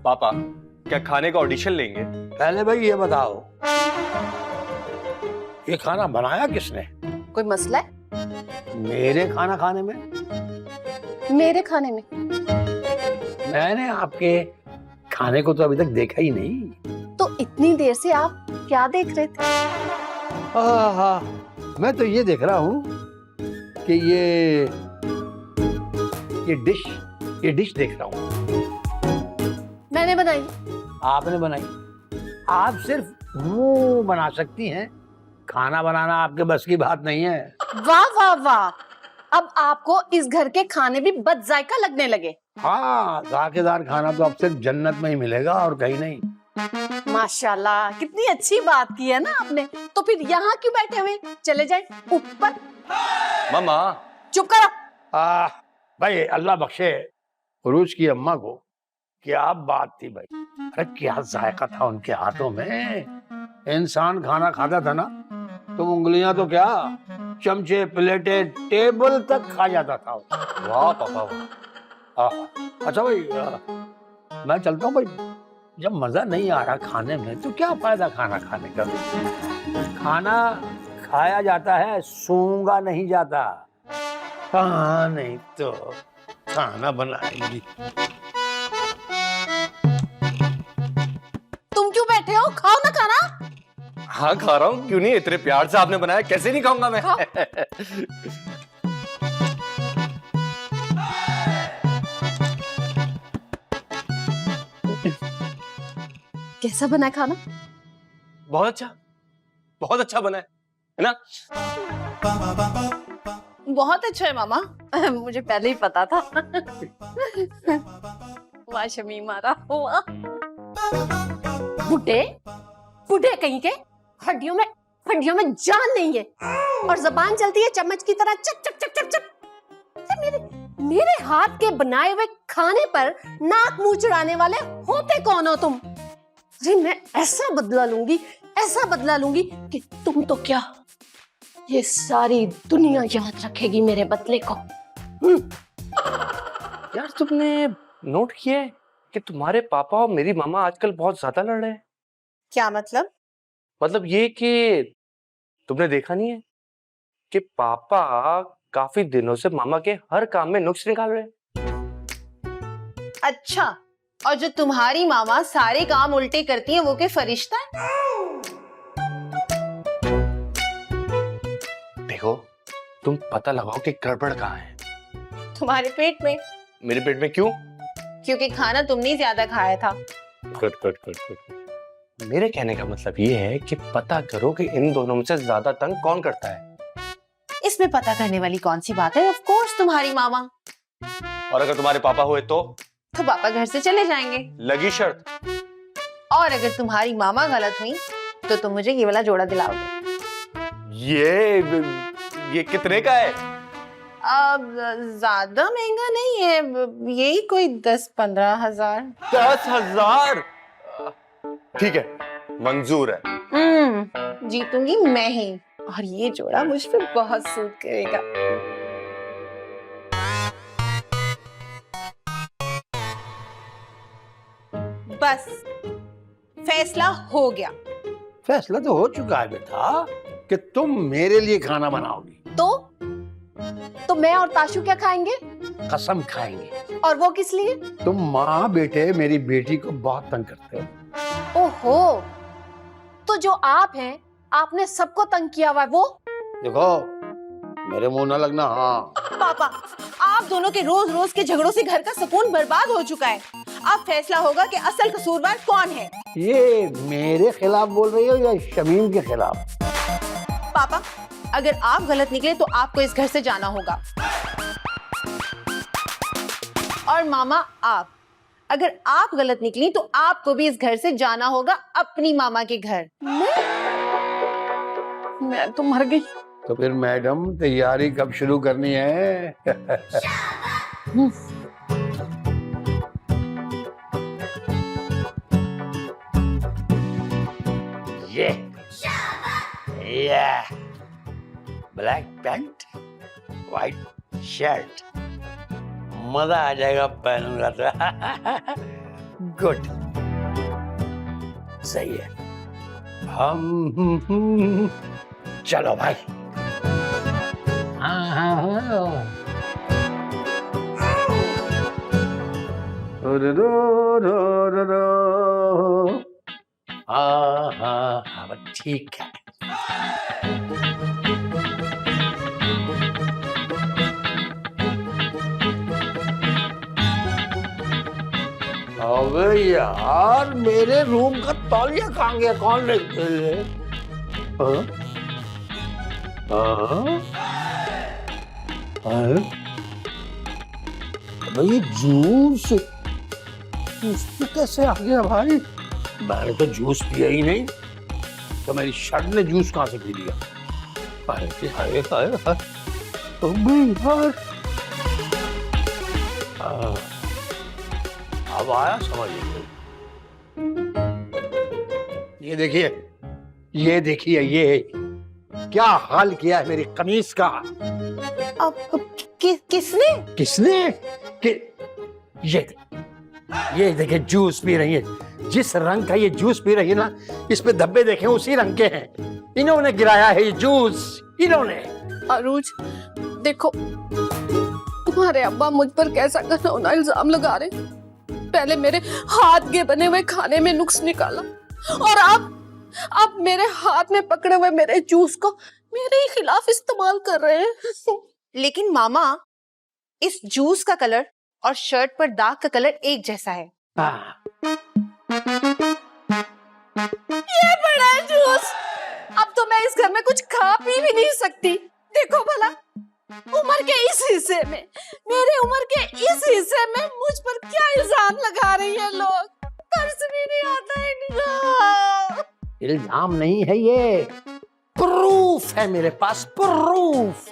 पापा क्या खाने का ऑडिशन लेंगे? पहले भाई ये बताओ, ये खाना बनाया किसने? कोई मसला है? मेरे खाना खाने में? मेरे खाने में? मैंने आपके खाने को तो अभी तक देखा ही नहीं। तो इतनी देर से आप क्या देख रहे थे? हाँ, मैं तो ये देख रहा हूँ कि ये डिश देख रहा हूँ। मैंने बनाई। आपने बनाई? आप सिर्फ मुंह बना सकती हैं, खाना बनाना आपके बस की बात नहीं है। वाह वाह वाह, अब आपको इस घर के खाने भी बदजायका लगने लगे। हाँ, जायकेदार खाना तो अब सिर्फ जन्नत में ही मिलेगा और कहीं नहीं। माशाल्लाह, कितनी अच्छी बात की है ना आपने। तो फिर यहाँ क्यों बैठे हुए? चले जाए ऊपर। मामा चुप करो। भाई अल्लाह बख्शे उरूज की अम्मा को, क्या बात थी भाई। अरे क्या जायका था उनके हाथों में। इंसान खाना खाता था ना तो उंगलियां तो क्या, चमचे प्लेटें टेबल तक खा जाता था। वाह पापा वाह। अच्छा भाई, मैं चलता हूँ भाई। जब मजा नहीं आ रहा खाने में तो क्या फायदा खाना खाने का। खाना खाया जाता है, सूंघा नहीं जाता। हाँ, नहीं तो खाना बनाएंगी। तुम क्यों बैठे हो? खाओ ना खाना। हाँ खा रहा हूँ, क्यों नहीं, इतने प्यार से आपने बनाया, कैसे नहीं खाऊंगा मैं। कैसा बना है खाना? बहुत अच्छा बना है ना? बहुत अच्छा है मामा। मुझे पहले ही पता था। वाह शमीम, आ रहा हुआ। बुढ़े बुढ़े कहीं के, हड्डियों में जान नहीं है और जबान चलती है चम्मच की तरह, चप चप चप चप चप। मेरे हाथ के बनाए हुए खाने पर नाक मुंह चढ़ाने वाले होते कौन हो तुम? अरे मैं ऐसा बदला लूंगी कि तुम तो क्या, ये सारी दुनिया याद रखेगी मेरे बदले को। यार तुमने नोट किया है कि तुम्हारे पापा और मेरी मामा आजकल बहुत ज्यादा लड़ रहे हैं? क्या मतलब? मतलब ये कि तुमने देखा नहीं है कि पापा काफी दिनों से मामा के हर काम में नुक्स निकाल रहे हैं। अच्छा, और जो तुम्हारी मामा सारे काम उल्टे करती है वो क्या फरिश्ता है? देखो, तुम पता लगाओ कि गड़बड़ कहाँ है। तुम्हारे पेट में। मेरे पेट में क्यों? क्योंकि खाना तुमने ज्यादा खाया था। मेरे कहने का मतलब ये है कि पता करो कि इन दोनों में से ज्यादा तंग कौन करता है। इसमें पता करने वाली कौन सी बात है? ऑफ कोर्स तुम्हारी मामा। और अगर तुम्हारे पापा हुए तो पापा घर से चले जाएंगे। लगी शर्त। और अगर तुम्हारी मामा गलत हुई तो तुम मुझे ये वाला जोड़ा दिलाओगे। ये कितने का है? अब ज्यादा महंगा नहीं है, यही कोई 10-15 हजार। 10,000? ठीक है, मंजूर है। जीतूंगी मैं ही, और ये जोड़ा मुझ पे बहुत सूट करेगा। बस फैसला हो गया। फैसला तो हो चुका है बेटा कि तुम मेरे लिए खाना बनाओगी। तो मैं और ताशु क्या खाएंगे? कसम खाएंगे। और वो किस लिए? तुम माँ बेटे मेरी बेटी को बहुत तंग करते हो। ओहो, तो जो आप हैं, आपने सबको तंग किया हुआ है वो? देखो, मेरे मुंह ना लगना। हाँ पापा, आप दोनों के रोज रोज के झगड़ों से घर का सुकून बर्बाद हो चुका है। अब फैसला होगा कि असल कसूरवार कौन है। ये मेरे खिलाफ बोल रही हो या शमीम के खिलाफ? पापा, अगर आप गलत निकले तो आपको इस घर से जाना होगा। और मामा, आप अगर आप गलत निकली तो आपको भी इस घर से जाना होगा अपनी मामा के घर। मैं तो मर गई। तो फिर मैडम, तैयारी कब शुरू करनी है? ये ब्लैक पैंट, व्हाइट शर्ट, मजा आ जाएगा पहनूंगा तो। गुड। सही है। चलो भाई। हाँ। हाँ, ठीक है। अबे यार, मेरे रूम का तौलिया कहाँ गया? कौन ले गया? हाँ? हाँ? हाँ? भाई जूस तो कैसे आ गया भाई? मैंने तो जूस पिया ही नहीं, तो मेरी शर्ट ने जूस कहाँ से पी लिया? हाय हाय हाय हाय। अबे यार, अब आया समझ। ये देखिए, ये क्या हाल किया है मेरी कमीज का। अब किसने? ये देखिए, जूस पी रही है। जिस रंग का ये जूस पी रही है ना, इस पे धब्बे देखें उसी रंग के हैं। इन्होंने गिराया है ये जूस, इन्होंने। अरूज, देखो तुम्हारे अब्बा मुझ पर कैसा घिनौना इल्जाम लगा रहे। पहले मेरे हाथ के बने हुए खाने में नुक्स निकाला, और अब मेरे हाथ में पकड़े हुए मेरे जूस को मेरे ही खिलाफ इस्तेमाल कर रहे हैं। लेकिन मामा, इस जूस का कलर और शर्ट पर दाग का कलर एक जैसा है। ये बड़ा जूस, अब तो मैं इस घर में कुछ खा पी भी नहीं सकती। देखो भला, उम्र के इस हिस्से में, मेरे उम्र के इस हिस्से में मुझ पर क्या इल्जाम लगा रही है लोग। तरस भी नहीं आता है इनका। इल्जाम नहीं है, ये प्रूफ है मेरे पास, प्रूफ।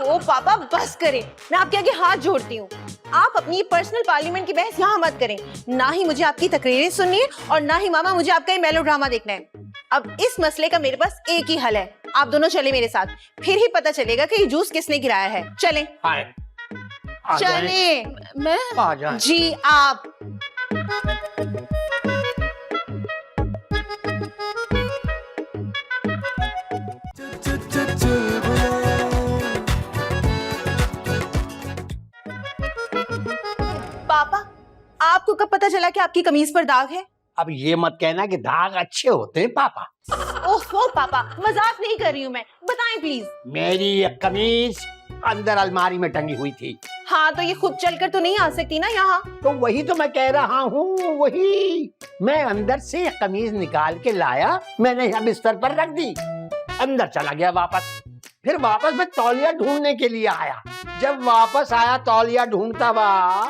ओ पापा, बस करें, मैं आपके आगे हाथ जोड़ती हूँ। आप अपनी पर्सनल पार्लियामेंट की बहस यहाँ मत करें। ना ही मुझे आपकी तकरीरें सुननी है, और ना ही मामा मुझे आपका ये मेलोड्रामा देखना है। अब इस मसले का मेरे पास एक ही हल है, आप दोनों चले मेरे साथ, फिर ही पता चलेगा कि ये जूस किसने गिराया है। चलें। चलें। मैं आ जाए। जी आप। पापा, आपको कब पता चला कि आपकी कमीज पर दाग है? अब ये मत कहना कि दाग अच्छे होते हैं पापा। ओहो पापा, मजाक नहीं कर रही हूँ मैं, बताएं प्लीज। मेरी ये कमीज अंदर अलमारी में टंगी हुई थी। हाँ, तो ये खुद चलकर तो नहीं आ सकती ना यहाँ। तो वही तो मैं कह रहा हूँ, वही। मैं अंदर से ये कमीज निकाल के लाया, मैंने यहाँ बिस्तर पर रख दी, अंदर चला गया वापस। फिर वापस मैं तौलिया ढूंढने के लिए आया। जब वापस आया तौलिया ढूंढता हुआ,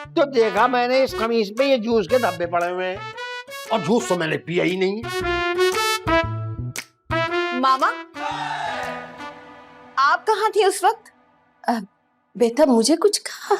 तो देखा मैंने इस कमीज पे ये जूस के धब्बे पड़े हुए हैं, और जूस तो मैंने पिया ही नहीं। मामा, आप कहाँ थी उस वक्त? बेटा, मुझे कुछ कहा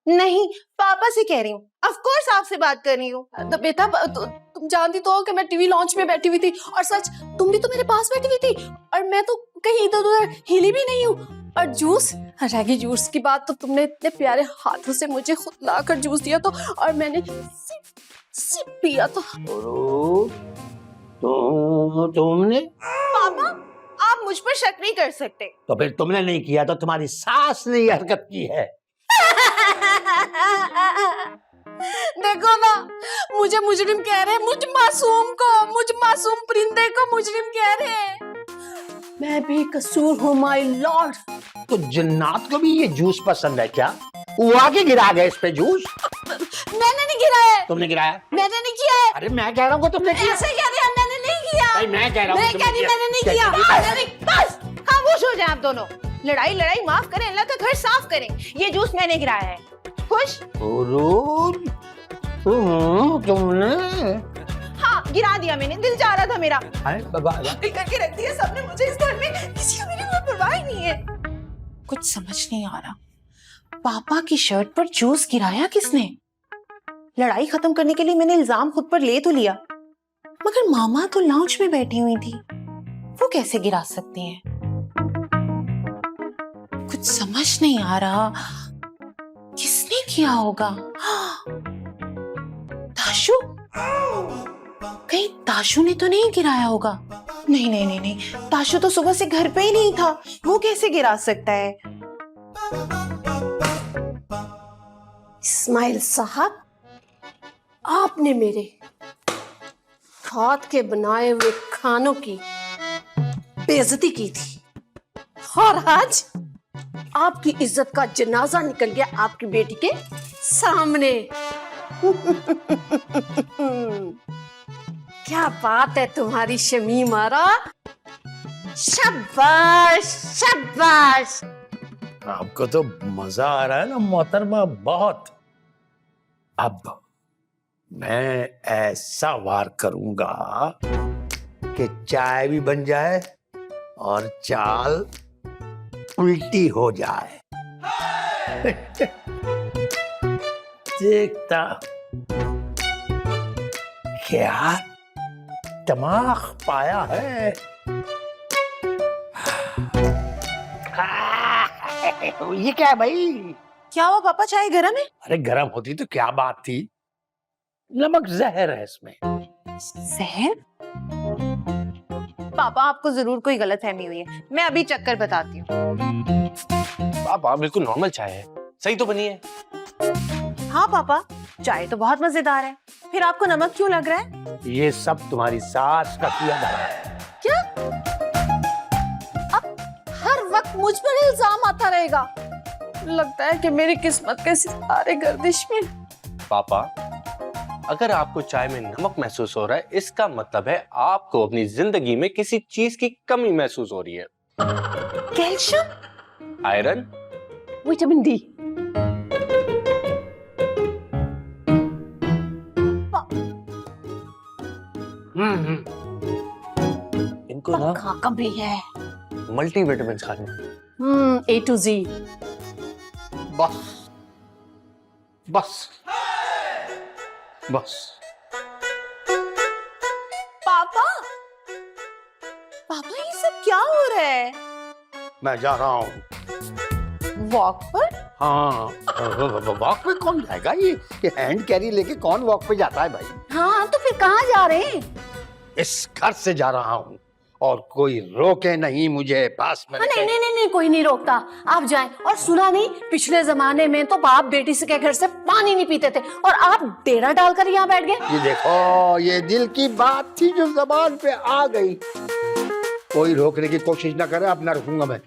नहीं, पापा से कह रही हूँ। ऑफ कोर्स आपसे बात कर रही हूँ। तो बेटा, तुम जानती तो हो कि मैं टीवी लॉन्च में बैठी हुई थी, और सच, तुम भी तो मेरे पास बैठी हुई थी, और मैं तो कहीं इधर उधर हिली भी नहीं हूँ। और जूस, रैगी जूस की बात तो तुमने इतने प्यारे हाथों से मुझे खुद लाकर जूस दिया, तो और मैंने सिप पिया तो। तुमने? पापा, आप मुझ पर शक नहीं कर सकते। तो फिर तुमने नहीं किया तो तुम्हारी सास ने ये हरकत की है। देखो ना, मुझे मुजरिम कह रहे हैं, मुझ मासूम परिंदे को मुजरिम कह रहे हैं। मैं भी कसूर हूँ माय लॉर्ड। तो जिन्नात को भी ये जूस पसंद है क्या? वो आके गिरा गए इस पे जूस? मैंने नहीं गिराया है। तुमने गिराया? मैंने नहीं किया है। अरे मैं कह रहा हूँ तुमने किया। ऐसे कह रहे हैं, मैंने नहीं किया। भाई मैं कह रहा हूँ मैंने नहीं किया। बस खामोश हो जाए आप दोनों। लड़ाई माफ करें, अल्लाह का घर साफ करें। ये जूस मैंने गिराया है। खुश? तुमने? हाँ, गिरा दिया मैंने, दिल चाह रहा था मेरा। करके रख दिया सबने मुझे इस घर में, किसी को मेरी कोई परवाह ही नहीं है। कुछ समझ नहीं आ रहा, पापा की शर्ट पर जूस गिराया किसने? लड़ाई खत्म करने के लिए मैंने इल्जाम खुद पर ले तो लिया, मगर मामा तो लाउंज में बैठी हुई थी, वो कैसे गिरा सकती हैं? कुछ समझ नहीं आ रहा, किसने किया होगा? दाशु? कहीं ताशु ने तो नहीं गिराया होगा? नहीं नहीं नहीं नहीं, ताशु तो सुबह से घर पे ही नहीं था, वो कैसे गिरा सकता है? इस्माइल साहब, आपने मेरे हाथ के बनाए हुए खानों की बेइज्जती की थी और आज आपकी इज्जत का जनाजा निकल गया आपकी बेटी के सामने। क्या बात है तुम्हारी शमीम आरा, शाबाश शाबाश। आपको तो मजा आ रहा है ना मोहतरमा, बहुत। अब मैं ऐसा वार करूंगा कि चाय भी बन जाए और चाल उल्टी हो जाए। देखता क्या दिमाग पाया है। ये क्या है भाई? क्या हुआ पापा, चाय गरम है? अरे गरम होती तो क्या बात थी, नमक जहर है इसमें। जहर? पापा आपको जरूर कोई गलतफहमी हुई है, मैं अभी चक्कर बताती हूँ। पापा बिल्कुल नॉर्मल चाय है, सही तो बनी है। हाँ पापा, चाय तो बहुत मजेदार है, फिर आपको नमक क्यों लग रहा है? ये सब तुम्हारी सास का किया धरा है। क्या अब हर वक्त मुझ पर इल्जाम आता रहेगा? लगता है कि मेरी किस्मत के सितारे गर्दिश में। पापा, अगर आपको चाय में नमक महसूस हो रहा है, इसका मतलब है आपको अपनी जिंदगी में किसी चीज की कमी महसूस हो रही है। कैल्शियम? आयरन? Vitamin D? इनको ना कहाँ कमी है? मल्टी विटामिन खाने। A to Z। बस बस बस। पापा, पापा ये सब क्या हो रहा है? मैं जा रहा हूँ वॉक पर? हाँ। वॉक पे कौन जाएगा? ये हैंड कैरी लेके कौन वॉक पे जाता है भाई? हाँ तो फिर कहाँ जा रहे हैं? इस घर से जा रहा हूँ और कोई रोके नहीं मुझे। पास में नहीं नहीं नहीं, कोई नहीं रोकता, आप जाएं। और सुना नहीं, पिछले जमाने में तो बाप बेटी से के घर से पानी नहीं पीते थे और आप डेरा डालकर यहाँ बैठ गए। ये देखो, ये दिल की बात थी जो जबान पे आ गई। कोई रोकने की कोशिश ना करे, अब ना रुकूंगा मैं,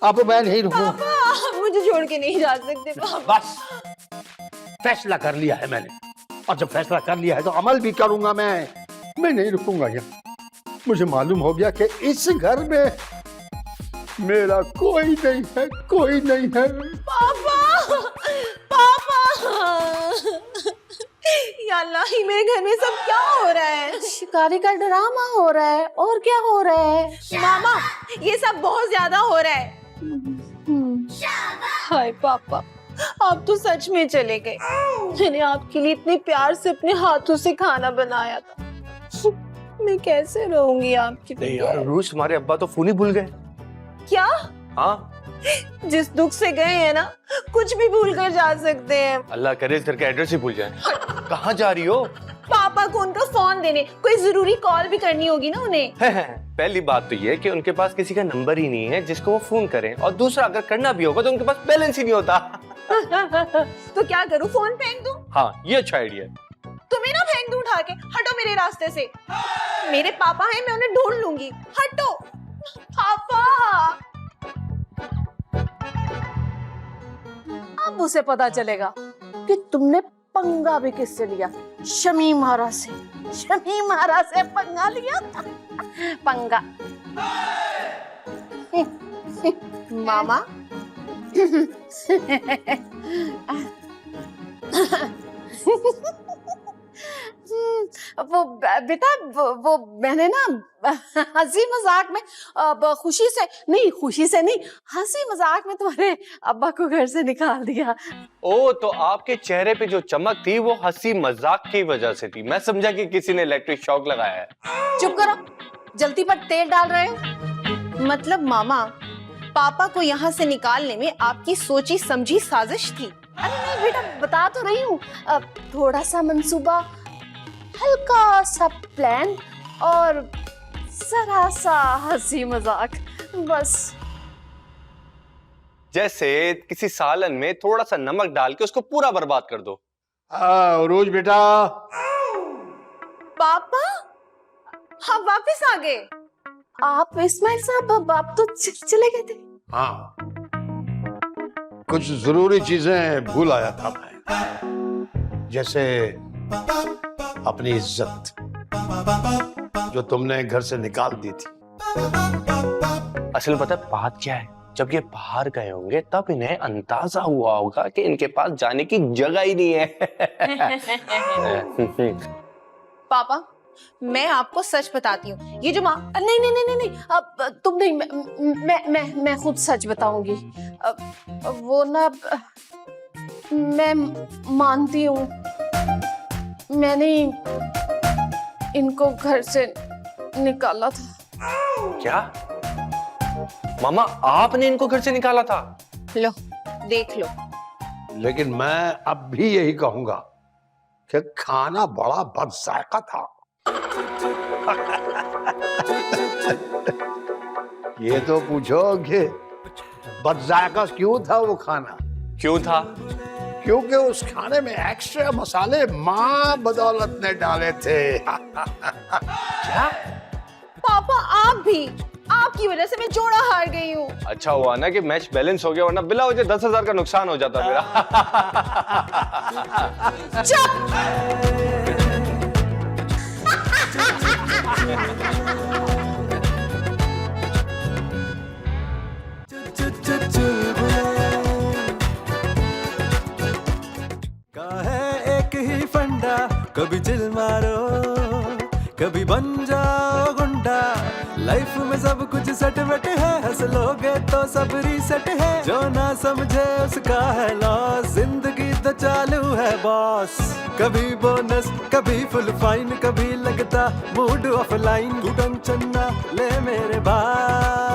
अब मैं नहीं रुकूंगा। पापा, मुझे छोड़ के नहीं जा सकते पापा। बस फैसला कर लिया है मैंने, और जब फैसला कर लिया है तो अमल भी करूंगा। मैं नहीं रुकूंगा यहाँ। मुझे मालूम हो गया कि इस घर में मेरा कोई नहीं है, कोई नहीं है। पापा, पापा, या अल्लाह, ही मेरे घर में सब क्या हो रहा है? शिकारी का ड्रामा हो रहा है, और क्या हो रहा है? मामा, ये सब बहुत ज्यादा हो रहा है। हाय पापा, आप तो सच में चले गए। मैंने आपके लिए इतने प्यार से अपने हाथों से खाना बनाया था, मैं कैसे रहूंगी आपके नहीं लिए? यार रूस, हमारे अब्बा तो फोन ही भूल गए। क्या? हाँ, जिस दुख से गए हैं ना, कुछ भी भूल कर जा सकते हैं। अल्लाह करे इस घर का एड्रेस ही भूल जाए। कहाँ जा रही हो? पापा को उनका फोन देने, कोई जरूरी कॉल भी करनी होगी ना उन्हें। पहली बात तो ये कि उनके पास किसी का नंबर ही नहीं है जिसको वो फोन करें, और दूसरा अगर करना भी होगा तो उनके पास बैलेंस ही नहीं होता। तो क्या करूं, फोन फेंक दूं? हाँ, ये अच्छा आइडिया है। तुम्हें ना फेंक दूं उठा के, हटो मेरे रास्ते से। मेरे पापा हैं, मैं उन्हें ढूंढ लूंगी, हटो। पापा, अब उसे पता चलेगा कि तुमने पंगा भी किससे लिया। शमीम आरा से, शमीम आरा से पंगा लिया था। पंगा। मामा, वो बेटा, वो मैंने ना हंसी मजाक में, खुशी से नहीं, हंसी मजाक में तुम्हारे अब्बा को घर से निकाल दिया। ओ, तो आपके चेहरे पे जो चमक थी वो हंसी मजाक की वजह से थी। मैं समझा कि किसी ने इलेक्ट्रिक शॉक लगाया है। चुप करो, जल्दी पर तेल डाल रहे हो। मतलब मामा, पापा को यहाँ से निकालने में आपकी सोची समझी साजिश थी? अरे नहीं बेटा, बता तो रही हूँ, थोड़ा सा मंसूबा हल्का सा प्लान और जरा सा हंसी मजाक, बस। जैसे किसी सालन में थोड़ा सा नमक डाल के उसको पूरा बर्बाद कर दो। रोज बेटा। पापा आप वापस आ गए। आप इस्माइल साहब, आप तो चले गए थे। हाँ, कुछ जरूरी चीजें भूल आया था मैं, जैसे अपनी इज्जत जो तुमने घर से निकाल दी थी। असल में पता है बात क्या है, जब ये बाहर गए होंगे तब इन्हें अंदाजा हुआ होगा कि इनके पास जाने की जगह ही नहीं है। पापा मैं आपको सच बताती हूँ, ये जो माँ नहीं नहीं नहीं नहीं नहीं, अब तुम नहीं, मैं खुद सच बताऊंगी। वो ना, मैं मानती हूँ, मैंने इनको घर से निकाला था। क्या मामा, आपने इनको घर से निकाला था? लो देख लो। लेकिन मैं अब भी यही कहूंगा कि खाना बड़ा बदजायका था। ये तो पूछो कि बदजायका क्यों था वो खाना? क्यों था? क्योंकि उस खाने में एक्स्ट्रा मसाले माँ बदौलत ने डाले थे। क्या? पापा आप भी, आपकी वजह से मैं जोड़ा हार गई हूँ। अच्छा हुआ ना कि मैच बैलेंस हो गया, वरना बिला वजह 10,000 का नुकसान हो जाता मेरा। एक ही फंडा, कभी चिल मारो कभी बन जाओ गुंडा। लाइफ में सब कुछ सेट वेट है, हंस लोगे तो सब रीसेट है। जो ना समझे उसका है लॉस, जिंदगी तो चालू है बॉस। कभी बोनस कभी फुल फाइन, कभी लगता मूड ऑफलाइन। तू टेंशन ना ले मेरे भाई,